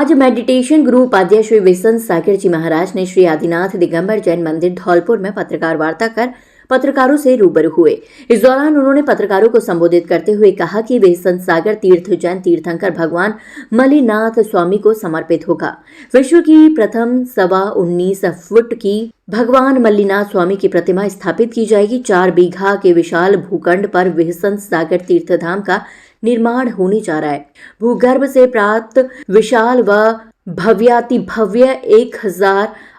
आज मेडिटेशन गुरु उपाध्याय श्री वसंत सागर जी महाराज ने श्री आदिनाथ दिगंबर जैन मंदिर धौलपुर में पत्रकार वार्ता कर पत्रकारों से रूबरू हुए। इस दौरान उन्होंने पत्रकारों को संबोधित करते हुए कहा कि वसंत सागर तीर्थ जैन तीर्थंकर भगवान मल्लिनाथ स्वामी को समर्पित होगा। विश्व की प्रथम 19.25 फुट की भगवान मल्लिनाथ स्वामी की प्रतिमा स्थापित की जाएगी। 4 बीघा के विशाल भूखंड पर वसंत सागर तीर्थधाम का निर्माण होने जा रहा है। भूगर्भ से प्राप्त विशाल व भव्याति भव्य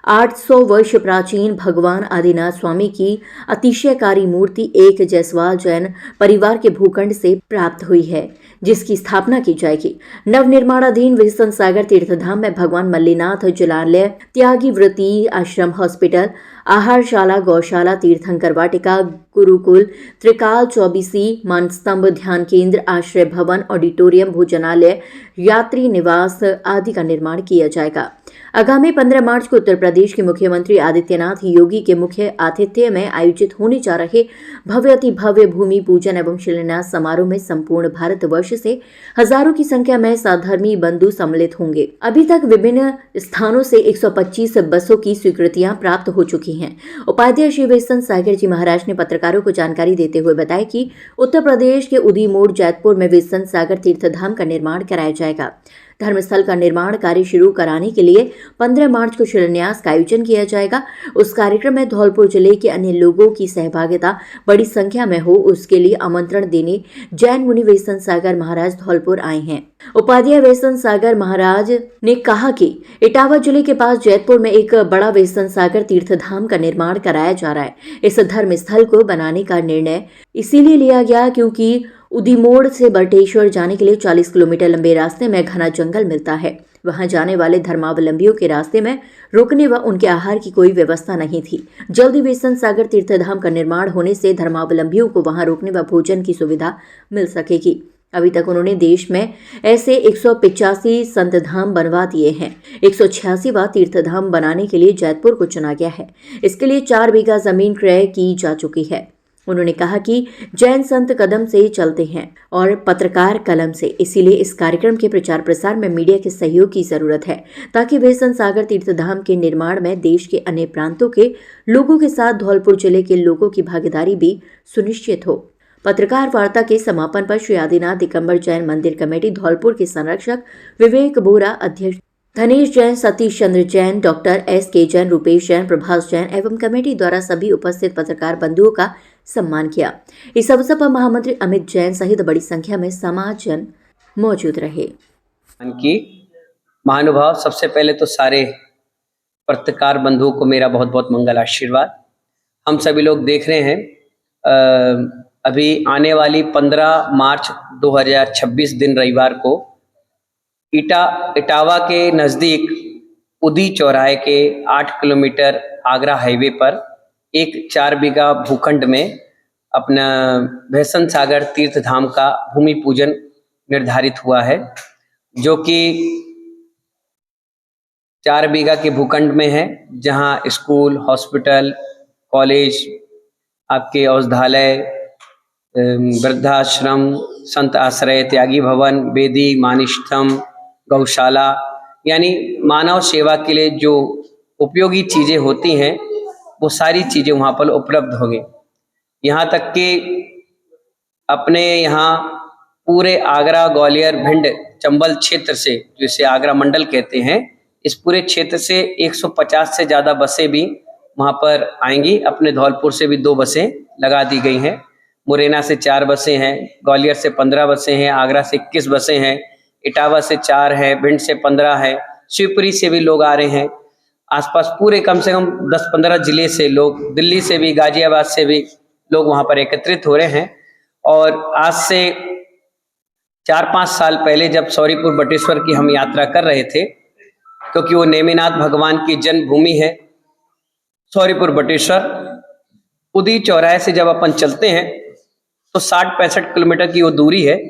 1800 वर्ष प्राचीन भगवान आदिनाथ स्वामी की अतिशयकारी मूर्ति एक जायसवाल जैन परिवार के भूखंड से प्राप्त हुई है, जिसकी स्थापना की जाएगी। नवनिर्माणाधीन वसंत सागर तीर्थधाम में भगवान मल्लिनाथ जलालय, त्यागी व्रती आश्रम, हॉस्पिटल, आहारशाला, गौशाला, तीर्थंकर वाटिका, गुरुकुल, त्रिकाल चौबीसी, मानस्तंभ, ध्यान केंद्र, आश्रय भवन, ऑडिटोरियम, भोजनालय, यात्री निवास आदि का निर्माण किया जाएगा। आगामी 15 मार्च को उत्तर प्रदेश के मुख्यमंत्री आदित्यनाथ योगी के मुख्य आतिथ्य में आयोजित होने जा रहे भव्याति भव्य भूमि पूजन एवं शिलान्यास समारोह में संपूर्ण भारतवर्ष से हजारों की संख्या में साधर्मी बंधु सम्मिलित होंगे। अभी तक विभिन्न स्थानों से 125 बसों की स्वीकृतियां प्राप्त हो चुकी हैं। उपाध्याय श्री वसंत सागर जी महाराज ने पत्रकारों को जानकारी देते हुए बताया कि उत्तर प्रदेश के उदी मोड़ जैतपुर में वसंत सागर तीर्थधाम का निर्माण कराया जाएगा। धर्मस्थल का निर्माण कार्य शुरू कराने के लिए 15 मार्च को शिलान्यास का आयोजन किया जाएगा। उस कार्यक्रम में धौलपुर जिले के अन्य लोगों की सहभागिता बड़ी संख्या में हो, उसके लिए आमंत्रण देने जैन मुनि वसंत सागर महाराज धौलपुर आए हैं। उपाध्याय वसंत सागर महाराज ने कहा कि इटावा जिले के पास जैतपुर में एक बड़ा वसंत सागर तीर्थधाम का निर्माण कराया जा रहा है। इस धर्म स्थल को बनाने का निर्णय इसीलिए लिया गया क्योंकि उदीमोड़ से बटेश्वर जाने के लिए 40 किलोमीटर लंबे रास्ते में घना जंगल मिलता है। वहां जाने वाले धर्मावलंबियों के रास्ते में रुकने व उनके आहार की कोई व्यवस्था नहीं थी। जल्दी वसंत सागर तीर्थधाम का निर्माण होने से धर्मावलंबियों को वहां रुकने व भोजन की सुविधा मिल सकेगी। अभी तक उन्होंने देश में ऐसे 185 संत धाम बनवा दिए हैं। 186वां तीर्थधाम बनाने के लिए जैतपुर को चुना गया है। इसके लिए 4 बीघा जमीन क्रय की जा चुकी है। उन्होंने कहा कि जैन संत कदम से चलते हैं और पत्रकार कलम से, इसीलिए इस कार्यक्रम के प्रचार प्रसार में मीडिया के सहयोग की जरूरत है ताकि वसंत सागर तीर्थधाम के निर्माण में देश के अन्य प्रांतों के लोगों के साथ धौलपुर जिले के लोगों की भागीदारी भी सुनिश्चित हो। पत्रकार वार्ता के समापन पर श्री आदिनाथ दिगंबर जैन मंदिर कमेटी धौलपुर के संरक्षक विवेक बोरा, अध्यक्ष धनेश जैन, सतीश चंद्र जैन, डॉक्टर SK जैन, रूपेश जैन, प्रभास जैन एवं कमेटी द्वारा सभी उपस्थित पत्रकार बंधुओं का सम्मान किया। इस अवसर पर महामंत्री अमित जैन सहित बड़ी संख्या में समाजजन मौजूद रहे। की महानुभाव, सबसे पहले तो सारे पत्रकार बंधुओं को मेरा बहुत बहुत मंगल आशीर्वाद। हम सभी लोग देख रहे हैं अभी आने वाली 15 मार्च 2026 दिन रविवार को इटावा के नज़दीक उदी चौराहे के 8 किलोमीटर आगरा हाईवे पर एक 4 बीघा भूखंड में अपना वसंत सागर तीर्थधाम का भूमि पूजन निर्धारित हुआ है, जो कि 4 बीघा के भूखंड में है, जहां स्कूल, हॉस्पिटल, कॉलेज, आपके औषधालय, वृद्धाश्रम, संत आश्रय, त्यागी भवन, वेदी, मानिष्ठम, गौशाला, यानी मानव सेवा के लिए जो उपयोगी चीज़ें होती हैं वो सारी चीज़ें वहाँ पर उपलब्ध होंगी। यहाँ तक कि अपने यहाँ पूरे आगरा, ग्वालियर, भिंड, चंबल क्षेत्र से, जिसे आगरा मंडल कहते हैं, इस पूरे क्षेत्र से 150 से ज़्यादा बसें भी वहाँ पर आएंगी। अपने धौलपुर से भी 2 बसें लगा दी गई हैं। मुरैना से 4 बसें हैं, ग्वालियर से 15 बसें हैं, आगरा से 21 बसें हैं, इटावा से 4 है, भिंड से 15 है, शिवपुरी से भी लोग आ रहे हैं। आसपास पूरे कम से कम 10-15 जिले से लोग, दिल्ली से भी, गाजियाबाद से भी लोग वहाँ पर एकत्रित हो रहे हैं। और आज से 4-5 साल पहले जब सौरीपुर बटेश्वर की हम यात्रा कर रहे थे, क्योंकि वो नेमिनाथ भगवान की जन्मभूमि है सौरीपुर बटेश्वर, उदी चौराहे से जब अपन चलते हैं तो 60-65 किलोमीटर की वो दूरी है,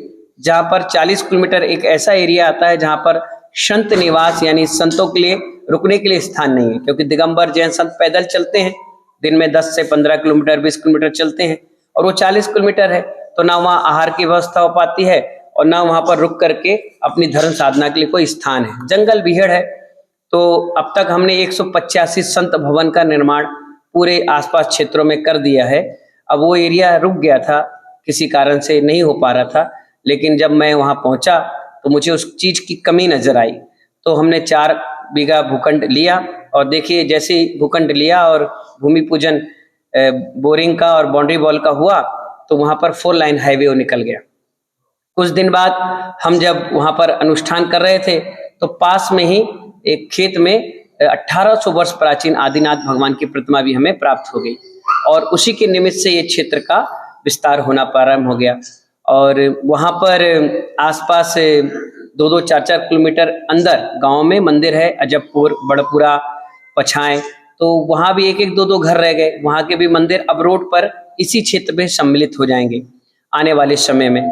जहाँ पर 40 किलोमीटर एक ऐसा एरिया आता है जहाँ पर संत निवास यानी संतों के लिए रुकने के लिए स्थान नहीं है, क्योंकि दिगंबर जैन संत पैदल चलते हैं, दिन में 10 से 15 किलोमीटर, 20 किलोमीटर चलते हैं, और वो 40 किलोमीटर है, तो ना वहाँ आहार की व्यवस्था हो पाती है, और ना वहां पर रुक करके अपनी धर्म साधना के लिए कोई स्थान है, जंगल भीड़ है। तो अब तक हमने 185 संत भवन का निर्माण पूरे आसपास क्षेत्रों में कर दिया है। अब वो एरिया रुक गया था, किसी कारण से नहीं हो पा रहा था, लेकिन जब मैं वहां पहुंचा तो मुझे उस चीज की कमी नजर आई। तो हमने 4 बीघा भूखंड लिया और देखिए जैसे ही भूखंड लिया और भूमि पूजन बोरिंग का और बाउंड्री वॉल का हुआ तो वहां पर 4 लाइन हाईवे निकल गया। कुछ दिन बाद हम जब वहां पर अनुष्ठान कर रहे थे तो पास में ही एक खेत में 1800 वर्ष प्राचीन आदिनाथ भगवान की प्रतिमा भी हमें प्राप्त हो गई और उसी के निमित्त से ये क्षेत्र का विस्तार होना प्रारंभ हो गया। और वहां पर आसपास 2-2, 4-4 किलोमीटर अंदर गांव में मंदिर है, अजबपुर, बड़पुरा, पछाएं, तो वहां भी 1-1, 2-2 घर रह गए। वहां के भी मंदिर अब रोड पर इसी क्षेत्र में सम्मिलित हो जाएंगे आने वाले समय में।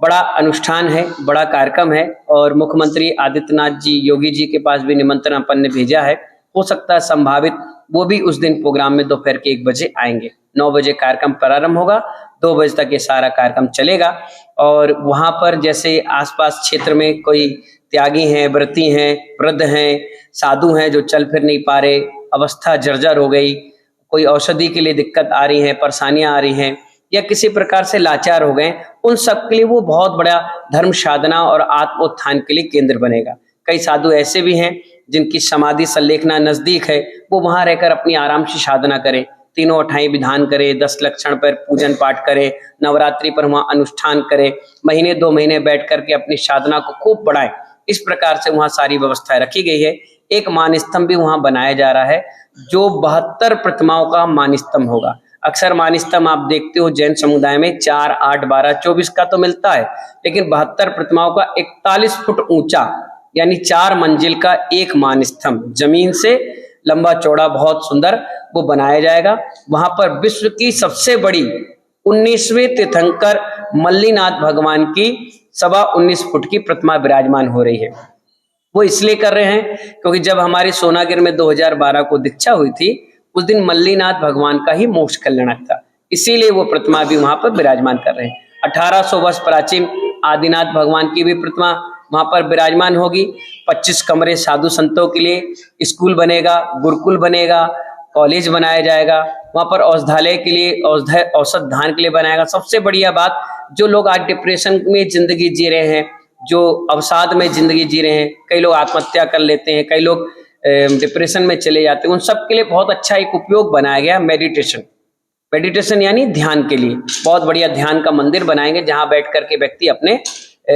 बड़ा अनुष्ठान है, बड़ा कार्यक्रम है और मुख्यमंत्री आदित्यनाथ जी, योगी जी के पास भी निमंत्रण अपन ने भेजा है। हो सकता है संभावित वो भी उस दिन प्रोग्राम में दोपहर के 1 बजे आएंगे। 9 बजे कार्यक्रम प्रारंभ होगा, 2 बजे तक ये सारा कार्यक्रम चलेगा। और वहां पर जैसे आसपास क्षेत्र में कोई त्यागी हैं, व्रती हैं, वृद्ध हैं, साधु हैं जो चल फिर नहीं पा रहे, अवस्था जर्जर हो गई, कोई औषधि के लिए दिक्कत आ रही है, परेशानियां आ रही हैं या किसी प्रकार से लाचार हो गए, उन सब के लिए वो बहुत बड़ा धर्म साधना और आत्मोत्थान के लिए केंद्र बनेगा। कई साधु ऐसे भी हैं जिनकी समाधि संलेखना नजदीक है, वो वहां रहकर अपनी आराम से साधना करें, तीनों अठाई विधान करें, 10 लक्षण पर पूजन पाठ करें, नवरात्रि पर वहां अनुष्ठान करें, महीने 2 महीने बैठ करके अपनी साधना को खूब बढ़ाएं। इस प्रकार से वहां सारी व्यवस्थाएं रखी गई है। एक मानस्तंभ भी वहां बनाया जा रहा है जो 72 प्रतिमाओं का मानस्तंभ होगा। अक्सर मानस्तंभ आप देखते हो जैन समुदाय में 4, 8, 12, 24 का तो मिलता है, लेकिन 72 प्रतिमाओं का 41 फुट ऊंचा यानी 4 मंजिल का एक मानस्तंभ जमीन से लंबा चौड़ा बहुत सुंदर वो बनाया जाएगा। वहां पर विश्व की सबसे बड़ी 19वें तीर्थंकर मल्लीनाथ भगवान की 19.25 फुट की प्रतिमा विराजमान हो रही है। वो इसलिए कर रहे हैं क्योंकि जब हमारी सोनागिर में 2012 को दीक्षा हुई थी, उस दिन मल्लीनाथ भगवान का ही मोक्ष कल्याणक था, इसीलिए वो प्रतिमा भी वहां पर विराजमान कर रहे हैं। 1800 वर्ष प्राचीन आदिनाथ भगवान की भी प्रतिमा वहां पर विराजमान होगी। 25 कमरे साधु संतों के लिए, स्कूल बनेगा, गुरुकुल बनेगा, कॉलेज बनाया जाएगा, वहां पर औषधालय के लिए, औषध धान के लिए बनाएगा। सबसे बढ़िया बात, जो लोग आज डिप्रेशन में जिंदगी जी रहे हैं, जो अवसाद में जिंदगी जी रहे हैं, कई लोग आत्महत्या कर लेते हैं, कई लोग डिप्रेशन में चले जाते हैं, उन सब के लिए बहुत अच्छा एक उपयोग बनाया गया मेडिटेशन यानी ध्यान के लिए। बहुत बढ़िया ध्यान का मंदिर बनाएंगे जहां बैठ करके व्यक्ति अपने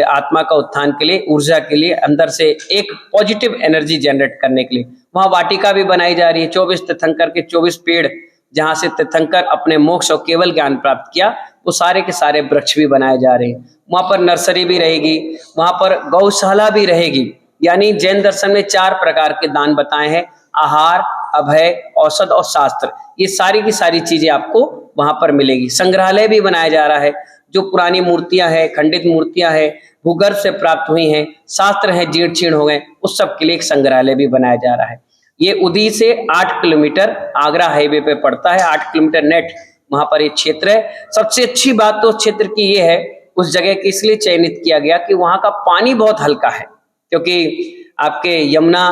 आत्मा का उत्थान के लिए, ऊर्जा के लिए, अंदर से एक पॉजिटिव एनर्जी जनरेट करने के लिए। वहां वाटिका भी बनाई जा रही है, 24 तीर्थंकर के 24 पेड़, जहां से तीर्थंकर अपने मोक्ष और केवल ज्ञान प्राप्त किया, वो सारे के सारे वृक्ष भी बनाए जा रहे हैं। वहां पर नर्सरी भी रहेगी, वहां पर गौशाला भी रहेगी। यानी जैन दर्शन में 4 प्रकार के दान बताए हैं, आहार, अभय, औषध और शास्त्र। ये सारी की सारी चीजें आपको वहां पर मिलेगी। संग्रहालय भी बनाया जा रहा है, जो पुरानी मूर्तियां हैं, खंडित मूर्तियां हैं, भूगर्भ से प्राप्त हुई हैं, शास्त्र हैं जीर्ण शीर्ण हो गए, उस सब के लिए एक संग्रहालय भी बनाया जा रहा है। ये उदी से 8 किलोमीटर आगरा हाईवे पे पड़ता है, 8 किलोमीटर नेट वहां पर एक क्षेत्र है। सबसे अच्छी बात तो उस क्षेत्र की ये है, उस जगह की इसलिए चयनित किया गया कि वहां का पानी बहुत हल्का है, क्योंकि आपके यमुना,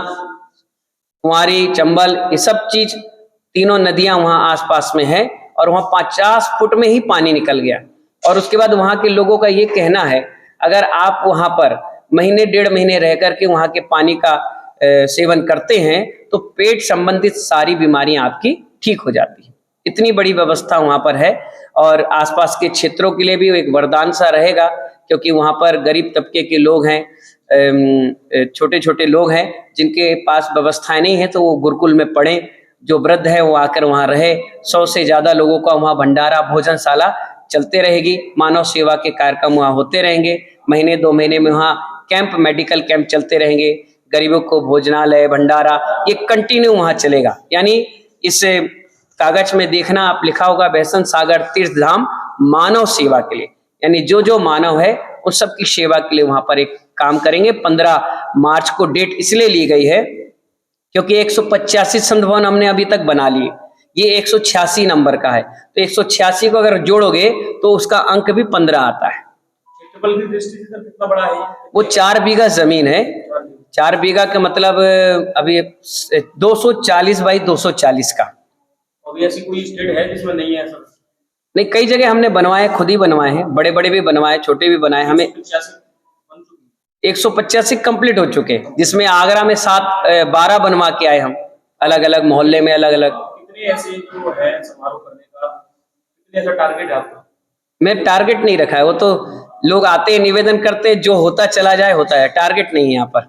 कुंवारी, चंबल, ये सब चीज, तीनों नदियां वहां आसपास में है और वहां 50 फुट में ही पानी निकल गया। और उसके बाद वहां के लोगों का ये कहना है, अगर आप वहां पर महीने 1.5 महीने रह करके वहां के पानी का सेवन करते हैं तो पेट संबंधित सारी बीमारियां आपकी ठीक हो जाती है। इतनी बड़ी व्यवस्था वहां पर है और आसपास के क्षेत्रों के लिए भी एक वरदान सा रहेगा, क्योंकि वहां पर गरीब तबके के लोग हैं, छोटे छोटे लोग हैं जिनके पास व्यवस्थाएं नहीं है, तो वो गुरुकुल में पढ़ें, जो वृद्ध है वो आकर वहां रहे। 100 से ज्यादा लोगों का वहां भंडारा भोजनशाला चलते रहेगी, मानव सेवा के कार्यक्रम वहां होते रहेंगे। महीने 2 महीने में वहां कैंप, मेडिकल कैंप चलते रहेंगे, गरीबों को भोजनालय, भंडारा, ये कंटिन्यू वहां चलेगा। यानी इस कागज में देखना आप लिखा होगा, बेसन सागर तीर्थ धाम मानव सेवा के लिए, यानी जो जो मानव है उस सब की सेवा के लिए वहां पर एक काम करेंगे। 15 मार्च को डेट इसलिए ली गई है क्योंकि 185 संत भवन हमने अभी तक बना लिए, ये 186 नंबर का है, तो 186 को अगर जोड़ोगे तो उसका अंक भी 15 आता है। क्षेत्रफल की दृष्टि से सर कितना बड़ा है ये? वो 4 बीघा जमीन है। 4 बीघा का मतलब अभी 240 बाई 240 का। अभी ऐसी कोई स्टेट है जिसमें नहीं है सर? नहीं, कई जगह हमने बनवाए, खुद ही बनवाए हैं, बड़े बड़े भी बनवाए, छोटे भी बनाए। हमें 85 बन चुकी 185 कंप्लीट हो चुके हैं, जिसमें आगरा में 12 बनवा के आए हम, अलग अलग मोहल्ले में अलग अलग। कितने ऐसे जो है समारोह करने का, कितने ऐसा टारगेट है आपका? मैं टारगेट नहीं रखा है, वो तो लोग आते हैं, निवेदन करते हैं, जो होता चला जाए होता है। टारगेट नहीं है यहाँ पर,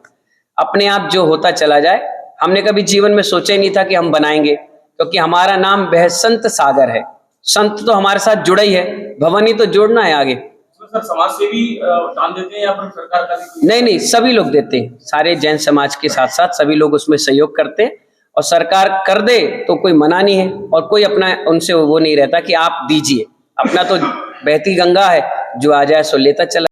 अपने आप जो होता चला जाए। हमने कभी जीवन में सोचा ही नहीं था कि हम बनाएंगे, क्योंकि हमारा नाम वह संत सागर है। संत तो हमारे साथ जुड़ा ही है, भवन ही तो जोड़ना है आगे। इसमें सर समाज सेवी दान देते हैं या फिर सरकार का भी कोई? नहीं नहीं, सभी लोग देते हैं, सारे जैन समाज के साथ साथ सभी लोग उसमें सहयोग करते हैं। और सरकार कर दे तो कोई मना नहीं है, और कोई अपना उनसे वो नहीं रहता कि आप दीजिए। अपना तो बहती गंगा है, जो आ जाए सो लेता चला।